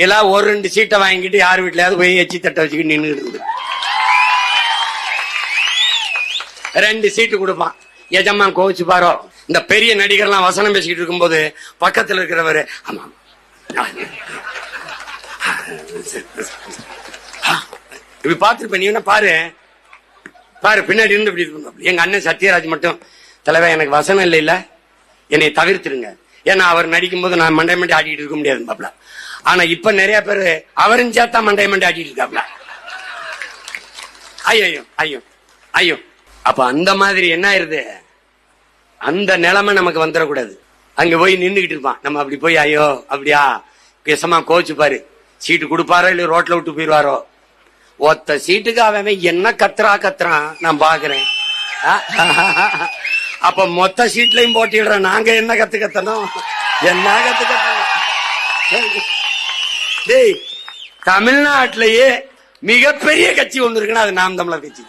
எல்லாம் ஒரு 2 சீட்டை வாங்கிட்டு யார் வீட்லயாவது போய் எச்சி தட்டை வச்சுக்கிட்டு நின்றுட்டு 2 சீட்டு கொடுப்பான். எஜமா கோவிச்சு பாரோ. இந்த பெரிய நடிகர்லாம் வசனம் பேசிக்கிட்டு இருக்கும்போது பக்கத்தில் இருக்கிறவரு ஆமா இப்படி பார்த்துருப்ப நீ பாரு பாரு பின்னாடி இருந்து இப்படி. எங்க அண்ணன் சத்யராஜ் மட்டும் தலைவா எனக்கு வசனம் இல்லை இல்ல என்னை தவிர்த்துருங்க, ஏன்னா அவர் நடிக்கும் போது நான் மண்டை மண்டி ஆடிட்டு இருக்க முடியாது பாப்ல. ஆனா இப்ப நிறைய பேரு அவரும் சேர்த்தா மண்டை மண்டி ஆடிட்டு இருக்காப்ல. ஐயோ ஐயோ ஐயோ. அப்ப அந்த மாதிரி என்ன ஆயிருது, அந்த நிலைமை நமக்கு வந்துடக்கூடாது. அங்க போய் நின்றுகிட்டு இருப்பான், நம்ம அப்படி போய் ஐயோ அப்படியா பேசமா கோச்சு பாரு, சீட்டு கொடுப்பாரோ இல்ல ரோட்ல விட்டு போயிருவாரோ. ஒத்த சீட்டுக்கு அவன் என்ன கத்துறான் நான் பாக்குறேன். அப்ப மொத்த சீட்லயும் போட்டிடுறேன். நாங்க என்ன கத்துக்கத்தனும், என்ன கத்துக்கத்தனும். டேய், தமிழ்நாட்டிலேயே மிகப்பெரிய கட்சி ஒண்ணு இருக்குன்னா அது நாம் தமிழர் கட்சி.